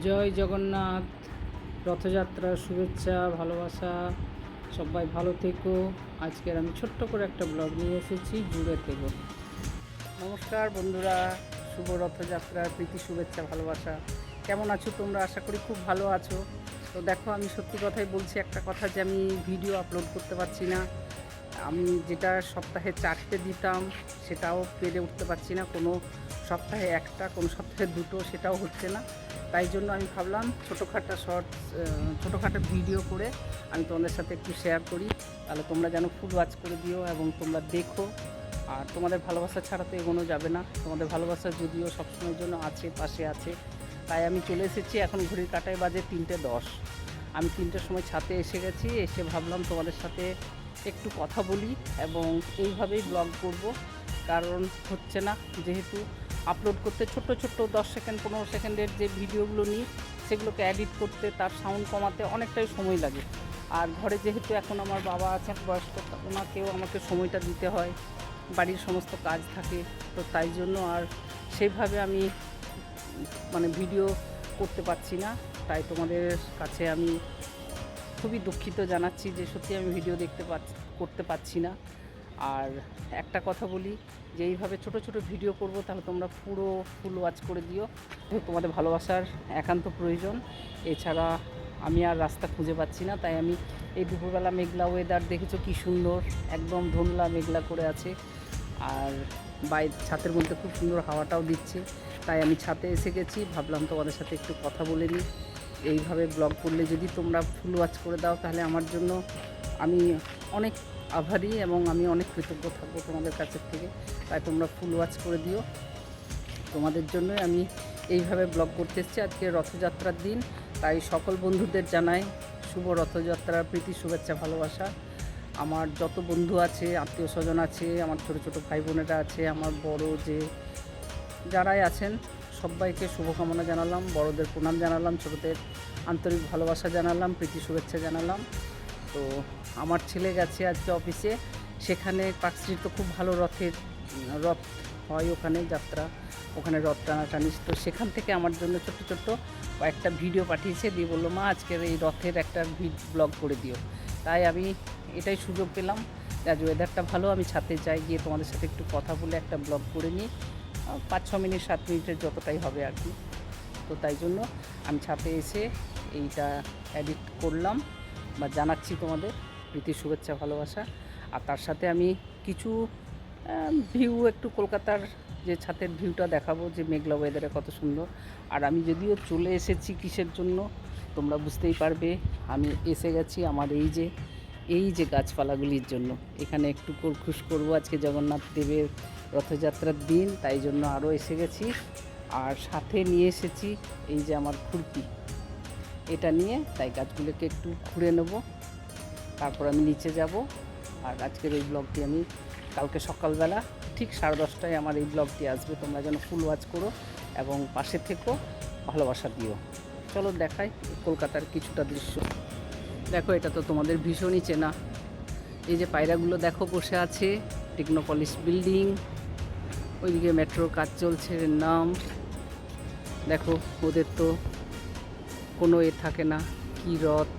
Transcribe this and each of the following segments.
জয় জগন্নাথ। রথযাত্রার শুভেচ্ছা, ভালোবাসা। সবাই ভালো থেকো। আজকের আমি ছোট্ট করে একটা ব্লগ নিয়ে এসেছি, জুড়ে থেকো। নমস্কার বন্ধুরা, শুভ রথযাত্রার প্রীতি, শুভেচ্ছা, ভালোবাসা। কেমন আছো তোমরা? আশা করি খুব ভালো আছো। তো দেখো, আমি সত্যি কথাই বলছি একটা কথা, যে আমি ভিডিও আপলোড করতে পারছি না। আমি যেটা সপ্তাহে 4টে দিতাম সেটাও পেরে উঠতে পারছি না। কোনো সপ্তাহে একটা, কোনো সপ্তাহে দুটো, সেটাও হচ্ছে না। তাই জন্য আমি ভাবলাম ছোটোখাটো ভিডিও করে আমি তোমাদের সাথে একটু শেয়ার করি। তাহলে তোমরা যেন ফুল ওয়াচ করে দিও এবং তোমরা দেখো। আর তোমাদের ভালোবাসা ছাড়া তো এগোনো যাবে না। তোমাদের ভালোবাসা যদিও সবসময়ের জন্য আছে, পাশে আছে। তাই আমি চলে এসেছি। এখন ঘড়ির কাঁটায় বাজে 3:10। আমি 3টের সময় ছাদে এসে গেছি। এসে ভাবলাম তোমাদের সাথে একটু কথা বলি এবং এইভাবেই ব্লগ করব। কারণ হচ্ছে না, যেহেতু আপলোড করতে ছোট্ট 10 সেকেন্ড 15 সেকেন্ডের যে ভিডিওগুলো নিই, সেগুলোকে এডিট করতে, তার সাউন্ড কমাতে অনেকটাই সময় লাগে। আর ঘরে যেহেতু এখন আমার বাবা আছেন বয়স্ক, ওনাকেও আমাকে সময়টা দিতে হয়, বাড়ির সমস্ত কাজ থাকে। তো তাই জন্য আর সেইভাবে আমি ভিডিও করতে পারছি না। তাই তোমাদের কাছে আমি খুবই দুঃখিত জানাচ্ছি যে সত্যি আমি ভিডিও করতে পারছি না। আর একটা কথা বলি, যে এইভাবে ছোট ভিডিও করব, তাহলে তোমরা পুরো ফুল ওয়াচ করে দিও। তোমাদের ভালোবাসার একান্ত প্রয়োজন। এছাড়া আমি আর রাস্তা খুঁজে পাচ্ছি না। তাই আমি এই দুপুরবেলা মেঘলা ওয়েদার দেখেছো কি সুন্দর, একদম ধুন্দলা মেঘলা করে আছে। আর ছাতের মধ্যে খুব সুন্দর হাওয়াটাও দিচ্ছে। তাই আমি ছাদে এসে গেছি, ভাবলাম তোমাদের সাথে একটু কথা বলে নিই। এইভাবে ব্লগ করলে যদি তোমরা ফুল ওয়াচ করে দাও, তাহলে আমার জন্য আমি অনেক আভারী এবং আমি অনেক কৃতজ্ঞ থাকবো তোমাদের কাছের থেকে। তাই তোমরা ফুল ওয়াচ করে দিও। তোমাদের জন্যই আমি এইভাবে ব্লগ করতে এসেছি। আজকে রথযাত্রার দিন, তাই সকল বন্ধুদের জানাই শুভ রথযাত্রার প্রীতি, শুভেচ্ছা, ভালোবাসা। আমার যত বন্ধু আছে, আত্মীয় স্বজন আছে, আমার ছোটো ভাই বোনেরা আছে, আমার বড় যে যারাই আছেন, সবাইকে শুভকামনা জানালাম, বড়দের প্রণাম জানালাম, ছোটোদের আন্তরিক ভালোবাসা জানালাম, প্রীতি শুভেচ্ছা জানালাম। তো আমার ছেলে গেছে আজকে অফিসে, সেখানে পার্কস্ট্রিট তো খুব ভালো রথ হয়, ওখানে যাত্রা, ওখানে রথ টানাটানি। তো সেখান থেকে আমার জন্য ছোট্ট কয়েকটা ভিডিও পাঠিয়েছে, দিয়ে বললো, মা আজকের এই রথের একটা ব্লগ করে দিও। তাই আমি এটাই সুযোগ পেলাম, আজ ওয়েদারটা ভালো, আমি ছাদে যাই, গিয়ে তোমাদের সাথে একটু কথা বলে একটা ব্লগ করে নিই। 5-6 মিনিট 7 মিনিটের যতটাই হবে আর কি। তো তাই জন্য আমি ছাদে এসে এইটা এডিট করলাম বা জানাচ্ছি তোমাদের প্রীতি, শুভেচ্ছা, ভালোবাসা। আর তার সাথে আমি কিছু ভিউ, একটু কলকাতার যে ছাদের ভিউটা দেখাবো, যে মেঘলা ওয়েদারে কত সুন্দর। আর আমি যদিও চলে এসেছি কিসের জন্য তোমরা বুঝতেই পারবে। আমি এসে গেছি আমার এই যে গাছপালাগুলির জন্য। এখানে একটু খোরখুশ করবো, আজকে জগন্নাথ দেবের রথযাত্রার দিন, তাই জন্য আরও এসে গেছি। আর সাথে নিয়ে এসেছি এই যে আমার খুরপি, এটা নিয়ে তাই গাছগুলোকে একটু খুঁড়ে নেব, তারপর আমি নিচে যাব। আর আজকের এই ব্লগটি আমি কালকে সকালবেলা ঠিক 10:30টায় আমার এই ব্লগটি আসবে। তোমরা যেন ফুল ওয়াচ করো এবং পাশে থেকো, ভালোবাসা দিও। চলো দেখাই কলকাতার কিছুটা দৃশ্য। দেখো, এটা তো তোমাদের ভীষণই চেনা। এই যে পায়রাগুলো দেখো বসে আছে, টেকনোপলিস বিল্ডিং, ওইদিকে মেট্রোর কাজ চলছে নাম। দেখো, ওদের তো কোনো থাকে না, কি রথ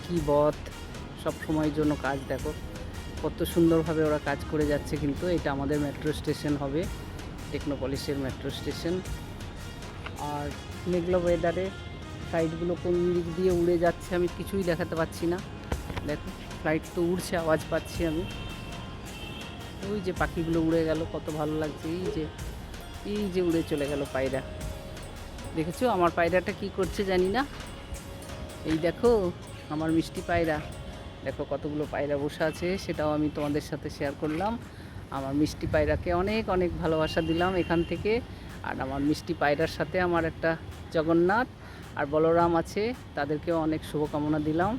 কি বধ, সব সময়ের জন্য কাজ। দেখো কত সুন্দরভাবে ওরা কাজ করে যাচ্ছে। কিন্তু এটা আমাদের মেট্রো স্টেশন হবে, টেকনোপলিসের মেট্রো স্টেশন। আর মেঘলা ওয়েদারে ফ্লাইটগুলো কোন দিক দিয়ে উড়ে যাচ্ছে আমি কিছুই দেখাতে পাচ্ছি না। দেখো, ফ্লাইট তো উড়ছে, আওয়াজ পাচ্ছি আমি। ওই যে পাখিগুলো উড়ে গেল, কত ভালো লাগছে। এই যে উড়ে চলে গেল পায়রা। দেখেছো আমার পায়রাটা কি করছে জানি না। এই দেখো আমার মিষ্টি পায়রা, দেখো কতগুলো পায়রা বসে আছে, সেটাও আমি তোমাদের সাথে শেয়ার করলাম। আমার মিষ্টি পায়রাকে অনেক ভালোবাসা দিলাম এখান থেকে। আর আমার মিষ্টি পায়রার সাথে আমার একটা জগন্নাথ আর বলরাম আছে, তাদেরকেও অনেক শুভকামনা দিলাম।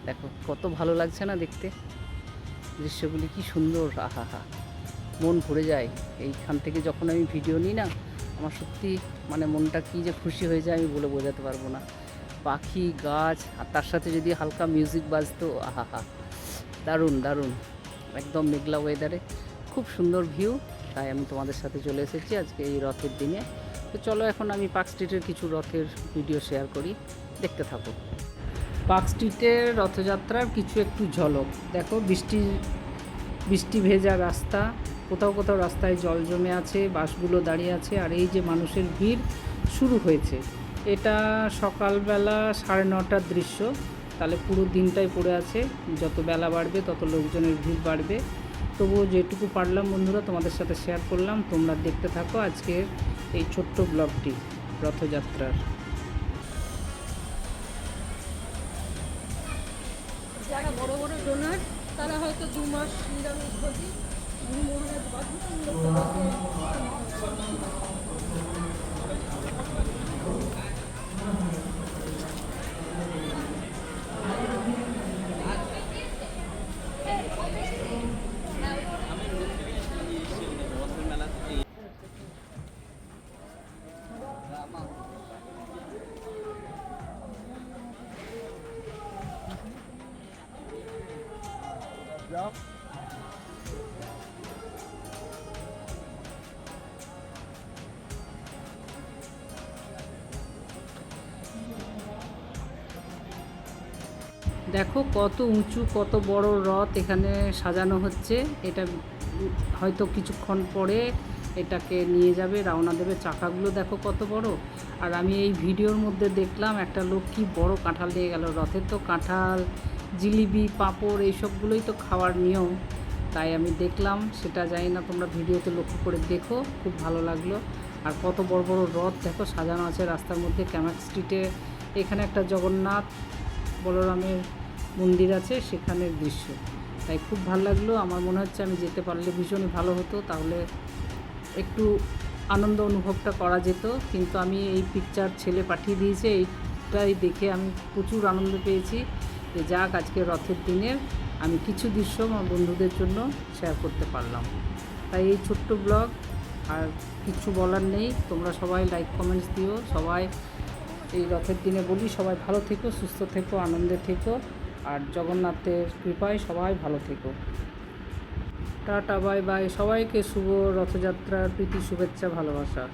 দেখো কত ভালো লাগছে না দেখতে, দৃশ্যগুলি কি সুন্দর, আহা, মন ভরে যায়। এইখান থেকে যখন আমি ভিডিও নিই না, আমার সত্যি মনটা কী যে খুশি হয়ে যায়, আমি বলে বোঝাতে পারবো না। পাখি, গাছ, আর তার সাথে যদি হালকা মিউজিক বাজতো, আহা, দারুণ। একদম মেঘলা ওয়েদারে খুব সুন্দর ভিউ। তাই আমি তোমাদের সাথে চলে এসেছি আজকে এই রথের দিনে। তো তো চলো এখন আমি পার্ক স্ট্রিটের কিছু রথের ভিডিও শেয়ার করি, দেখতে থাকো। পার্ক স্ট্রিটের রথযাত্রার কিছু একটু ঝলক দেখো। বৃষ্টি ভেজা রাস্তা, কোথাও কোথাও রাস্তায় জল জমে আছে, বাসগুলো দাঁড়িয়ে আছে, আর এই যে মানুষের ভিড় শুরু হয়েছে। এটা সকালবেলা 9:30টার দৃশ্য, তাহলে পুরো দিনটাই পড়ে আছে। যত বেলা বাড়বে তত লোকজনের ভিড় বাড়বে। তবুও যেটুকু পারলাম বন্ধুরা তোমাদের সাথে শেয়ার করলাম। তোমরা দেখতে থাকো আজকের এই ছোট্ট ব্লগটি রথযাত্রার। যারা বড় বড় ডোনার তারা হয়তো 2 মাস নিরামিষ ভোজী মরুমের দেখো কত উঁচু, কত বড় রথ এখানে সাজানো হচ্ছে। এটা হয়তো কিছুক্ষণ পরে এটাকে নিয়ে যাবে, রওনা দেবে। চাকাগুলো দেখো কত বড়। আর আমি এই ভিডিওর মধ্যে দেখলাম একটা লোক কি বড় কাঁঠাল নিয়ে গেল। রথের তো কাঁঠাল, জিলিপি, পাঁপড় এইসবগুলোই তো খাওয়ার নিয়ম, তাই আমি দেখলাম। সেটা জানি না, তোমরা ভিডিওতে লক্ষ্য করে দেখো, খুব ভালো লাগলো। আর কত বড় বড় রথ দেখো সাজানো আছে রাস্তার মধ্যে। ক্যামাক স্ট্রিটে এখানে একটা জগন্নাথ বলরামের মন্দির আছে, সেখানের দৃশ্য। তাই খুব ভালো লাগলো। আমার মনে হচ্ছে আমি যেতে পারলে ভীষণই ভালো হতো, তাহলে একটু আনন্দ অনুভবটা করা যেত। কিন্তু আমি এই পিকচার ছেলে পাঠিয়ে দিয়েছে, এইটাই দেখে আমি প্রচুর আনন্দ পেয়েছি যে যাক আজকে রথের দিনের আমি কিছু দৃশ্য আমার বন্ধুদের জন্য শেয়ার করতে পারলাম। তাই এই ছোট্ট ব্লগ, আর কিছু বলার নেই। তোমরা সবাই লাইক কমেন্টস দিও। সবাই এই রথের দিনে বলি সবাই ভালো থেকো, সুস্থ থেকো, আনন্দে থেকো, আর জগন্নাথের কৃপায় সবাই ভালো থেকো। Tata, bye bye. সবাইকে শুভ রথযাত্রার প্রীতি, শুভেচ্ছা, ভালোবাসা।